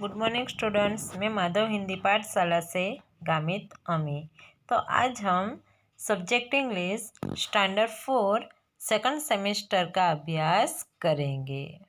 Good morning students. मैं माधव हिंदी पाठशाला से गामित अमी। तो आज हम subject English standard 4 second semester का अभ्यास करेंगे।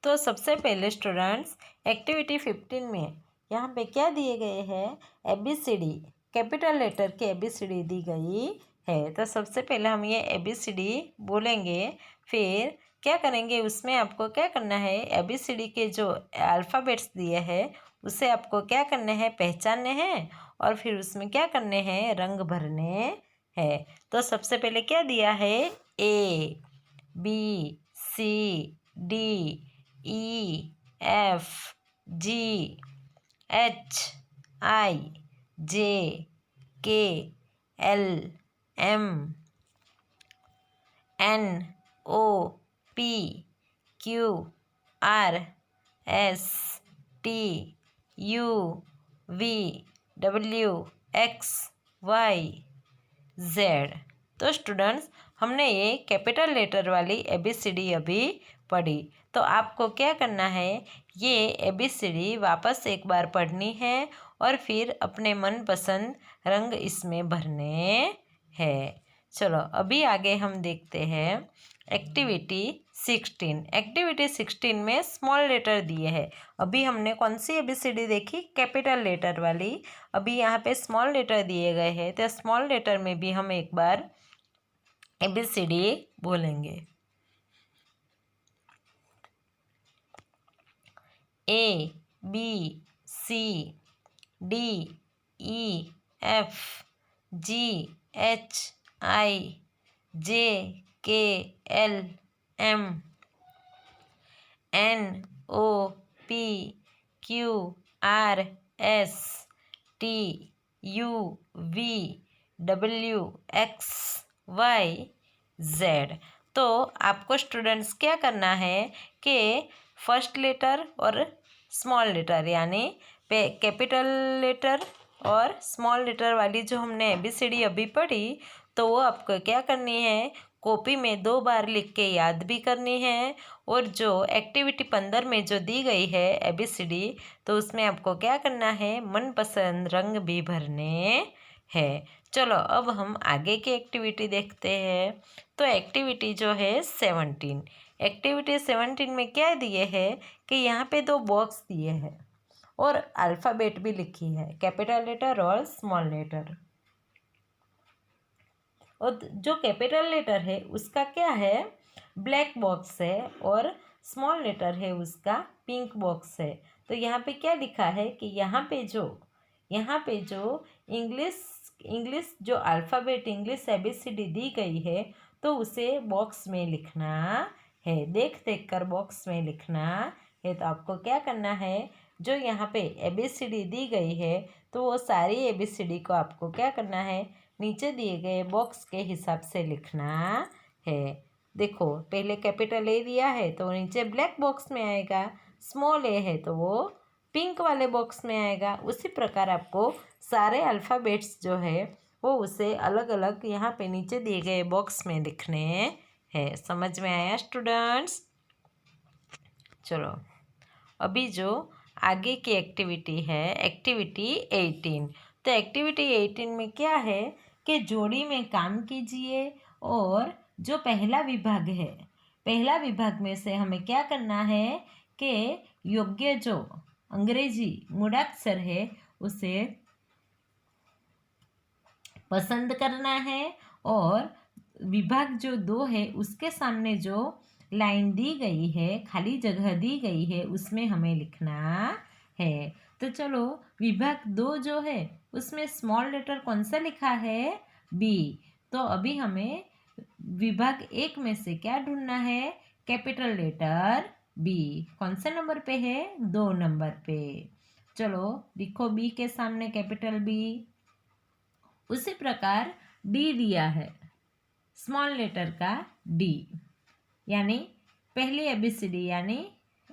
तो सबसे पहले स्टूडेंट्स एक्टिविटी 15 में यहाँ पे क्या दिए गए हैं, ABCD कैपिटल लेटर की ABCD दी गई है। तो सबसे पहले हम ये ABCD बोलेंगे, फिर क्या करेंगे, उसमें आपको क्या करना है, ABCD के जो अल्फ़ाबेट्स दिए हैं उसे आपको क्या करने हैं, पहचानने हैं और फिर उसमें क्या करने हैं, रंग भरने हैं। तो सबसे पहले क्या दिया है, ABCD तो स्टूडेंट्स हमने ये कैपिटल लेटर वाली ABCD अभी पढ़ी। तो आपको क्या करना है, ये ABCD वापस एक बार पढ़नी है और फिर अपने मनपसंद रंग इसमें भरने हैं। चलो अभी आगे हम देखते हैं एक्टिविटी 16। एक्टिविटी 16 में स्मॉल लेटर दिए हैं। अभी हमने कौन सी ABCD देखी, कैपिटल लेटर वाली। अभी यहाँ पे स्मॉल लेटर दिए गए हैं, तो स्मॉल लेटर में भी हम एक बार ABCD बोलेंगे। ABCD तो आपको स्टूडेंट्स क्या करना है कि फर्स्ट लेटर और स्मॉल लेटर यानी कैपिटल लेटर और स्मॉल लेटर वाली जो हमने ABCD अभी पढ़ी, तो वो आपको क्या करनी है, कॉपी में 2 बार लिख के याद भी करनी है। और जो एक्टिविटी 15 में जो दी गई है ABCD, तो उसमें आपको क्या करना है, मनपसंद रंग भी भरने हैं। चलो अब हम आगे की एक्टिविटी देखते हैं। तो एक्टिविटी जो है 17, एक्टिविटी 17 में क्या दिए है कि यहाँ पे 2 बॉक्स दिए हैं और अल्फ़ाबेट भी लिखी है, कैपिटल लेटर और स्मॉल लेटर। और जो कैपिटल लेटर है उसका क्या है, ब्लैक बॉक्स है और स्मॉल लेटर है उसका पिंक बॉक्स है। तो यहाँ पे क्या लिखा है कि यहाँ पे जो इंग्लिश जो अल्फ़ाबेट इंग्लिश ABCD दी गई है, तो उसे बॉक्स में लिखना है, देख कर बॉक्स में लिखना है। तो आपको क्या करना है, जो यहाँ पे ABCD दी गई है, तो वो सारी ABCD को आपको क्या करना है, नीचे दिए गए बॉक्स के हिसाब से लिखना है। देखो पहले कैपिटल A दिया है तो नीचे ब्लैक बॉक्स में आएगा, स्मॉल A है तो वो पिंक वाले बॉक्स में आएगा। उसी प्रकार आपको सारे अल्फ़ाबेट्स जो है वो उसे अलग अलग यहाँ पे नीचे दिए गए बॉक्स में लिखने हैं। समझ में आया स्टूडेंट्स? चलो अभी जो आगे की एक्टिविटी है एक्टिविटी 18। तो एक्टिविटी 18 में क्या है कि जोड़ी में काम कीजिए और जो पहला विभाग में से हमें क्या करना है कि योग्य जो अंग्रेजी मूढ़ाक्षर है उसे पसंद करना है और विभाग जो 2 है उसके सामने जो लाइन दी गई है, खाली जगह दी गई है, उसमें हमें लिखना है। तो चलो विभाग 2 जो है उसमें स्मॉल लेटर कौन सा लिखा है, B। तो अभी हमें विभाग 1 में से क्या ढूंढना है, कैपिटल लेटर B। कौन से नंबर पे है, 2 नंबर पे। चलो लिखो B के सामने कैपिटल B। उसी प्रकार D दिया है, स्मॉल लेटर का D, यानी पहली ABCD यानी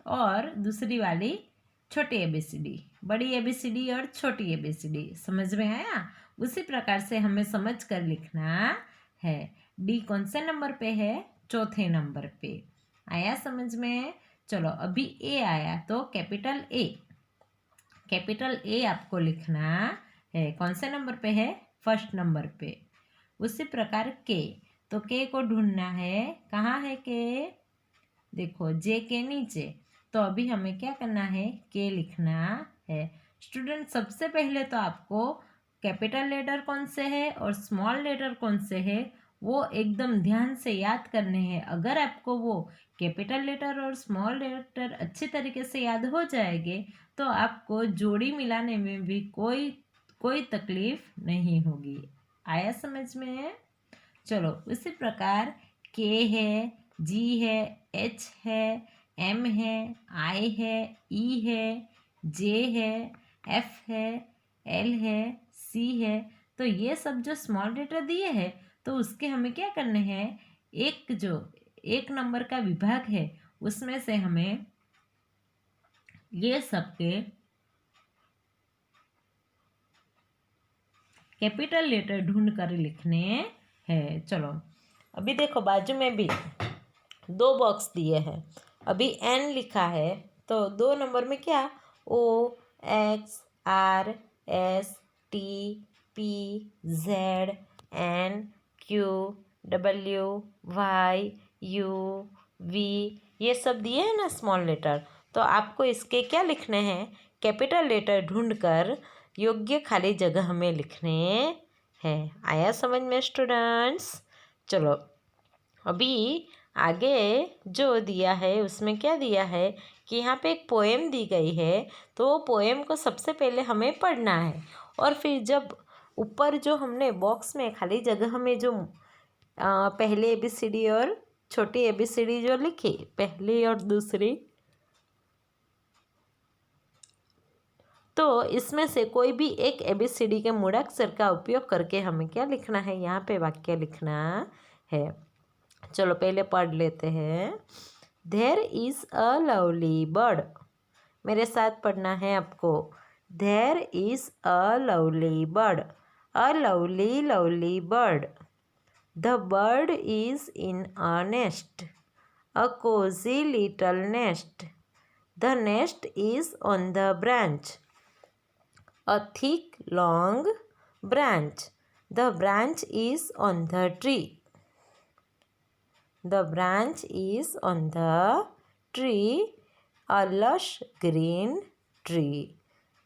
और दूसरी वाली छोटी ABCD, बड़ी ABCD और छोटी ABCD। समझ में आया? उसी प्रकार से हमें समझ कर लिखना है। D कौन से नंबर पे है, 4थे नंबर पे। आया समझ में? चलो अभी ए आया तो कैपिटल ए आपको लिखना है। कौन से नंबर पे है? फर्स्ट नंबर पे। उसी प्रकार के, तो के को ढूंढना है। कहाँ है के? देखो जे के नीचे। तो अभी हमें क्या करना है? के लिखना है। स्टूडेंट सबसे पहले तो आपको कैपिटल लेटर कौन से है और स्मॉल लेटर कौन से है वो एकदम ध्यान से याद करने हैं। अगर आपको वो कैपिटल लेटर और स्मॉल लेटर अच्छी तरीके से याद हो जाएंगे तो आपको जोड़ी मिलाने में भी कोई तकलीफ नहीं होगी। आया समझ में? चलो उसी प्रकार के है, जी है, एच है, एम है, आई है, ई है, जे है, एफ है, एल है, सी है। तो ये सब जो स्मॉल लेटर दिए हैं तो उसके हमें क्या करने हैं? एक नंबर का विभाग है उसमें से हमें ये सबके कैपिटल लेटर ढूंढ कर लिखने हैं। चलो अभी देखो बाजू में भी 2 बॉक्स दिए हैं। अभी एन लिखा है तो 2 नंबर में क्या? O, X, R, S, T, P, Z, N, Q, W, Y, U, V, ये सब दिए हैं ना स्मॉल लेटर। तो आपको इसके क्या लिखने हैं? कैपिटल लेटर ढूंढकर योग्य खाली जगह में लिखने हैं। आया समझ में स्टूडेंट्स? चलो अभी आगे जो दिया है उसमें क्या दिया है कि यहाँ पे एक पोएम दी गई है। तो वो पोएम को सबसे पहले हमें पढ़ना है और फिर जब ऊपर जो हमने बॉक्स में खाली जगह में जो पहले ABCD और छोटी ABCD जो लिखी, पहली और दूसरी, तो इसमें से कोई भी एक ABCD के मूढ़ाक्षर का उपयोग करके हमें क्या लिखना है? यहाँ पे वाक्य लिखना है। चलो पहले पढ़ लेते हैं। There is a lovely bird. मेरे साथ पढ़ना है आपको। There is a lovely bird, a lovely lovely bird. The bird is in a nest, a cosy little nest. The nest is on the branch, a thick long branch. The branch is on the tree. The branch is on the tree, a lush green tree.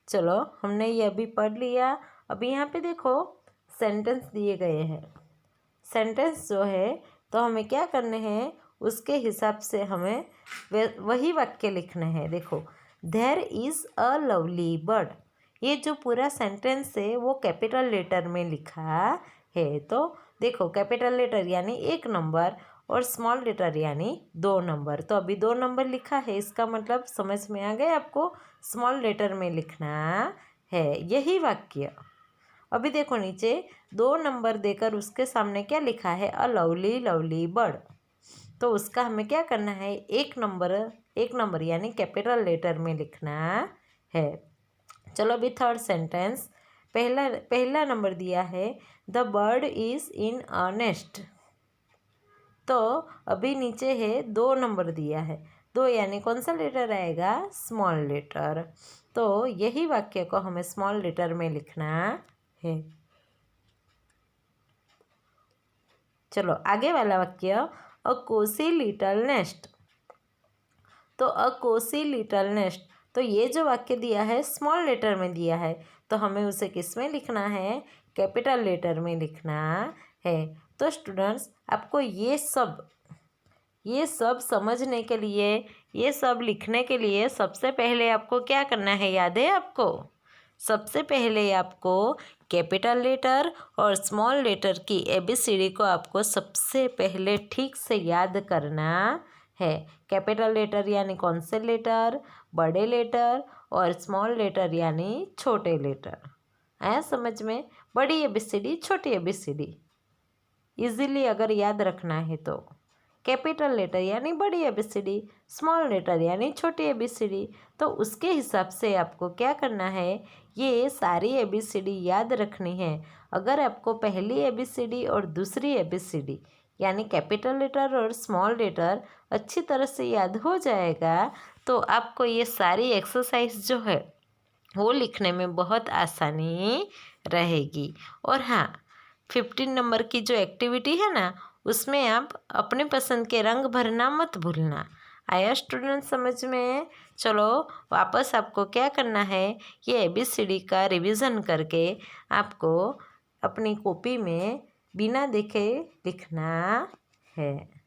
चलो हमने ये अभी पढ़ लिया। अभी यहाँ पे देखो सेंटेंस दिए गए हैं। सेंटेंस जो है तो हमें क्या करने हैं उसके हिसाब से हमें वही वाक्य लिखने हैं। देखो there is a lovely bird, ये जो पूरा सेंटेंस है वो कैपिटल लेटर में लिखा है। तो देखो कैपिटल लेटर यानी 1 नंबर और स्मॉल लेटर यानी 2 नंबर। तो अभी 2 नंबर लिखा है, इसका मतलब समझ में आ गया आपको? स्मॉल लेटर में लिखना है यही वाक्य। अभी देखो नीचे 2 नंबर देकर उसके सामने क्या लिखा है? अ लवली लवली बर्ड। तो उसका हमें क्या करना है? 1 नंबर यानी कैपिटल लेटर में लिखना है। चलो अभी थर्ड सेंटेंस। पहला नंबर दिया है the bird is in a nest. तो अभी नीचे है 2 नंबर दिया है। 2 यानी कौन सा लेटर आएगा? Small letter. तो यही वाक्य को हमें स्मॉल लेटर में लिखना है। चलो आगे वाला वाक्य, अ कोसी लिटल नेस्ट। तो अ कोसी लिटल नेस्ट, तो ये जो वाक्य दिया है स्मॉल लेटर में दिया है तो हमें उसे किस में लिखना है? कैपिटल लेटर में लिखना है। तो स्टूडेंट्स आपको ये सब समझने के लिए, ये सब लिखने के लिए सबसे पहले आपको क्या करना है याद है आपको? सबसे पहले आपको कैपिटल लेटर और स्मॉल लेटर की ABCD को आपको सबसे पहले ठीक से याद करना है। कैपिटल लेटर यानी कौन से लेटर? बड़े लेटर, और स्मॉल लेटर यानी छोटे लेटर। आया समझ में? बड़ी ABCD, छोटी ABCD इजीली अगर याद रखना है तो कैपिटल लेटर यानी बड़ी ABCD, स्मॉल लेटर यानी छोटी ABCD। तो उसके हिसाब से आपको क्या करना है? ये सारी ABCD याद रखनी है। अगर आपको पहली ABCD और दूसरी ABCD यानी कैपिटल लेटर और स्मॉल लेटर अच्छी तरह से याद हो जाएगा तो आपको ये सारी एक्सरसाइज जो है वो लिखने में बहुत आसानी रहेगी। और हाँ, 15 नंबर की जो एक्टिविटी है ना, उसमें आप अपने पसंद के रंग भरना मत भूलना। आया स्टूडेंट समझ में? चलो वापस आपको क्या करना है, ये ABCD का रिवीजन करके आपको अपनी कॉपी में बिना देखे लिखना है।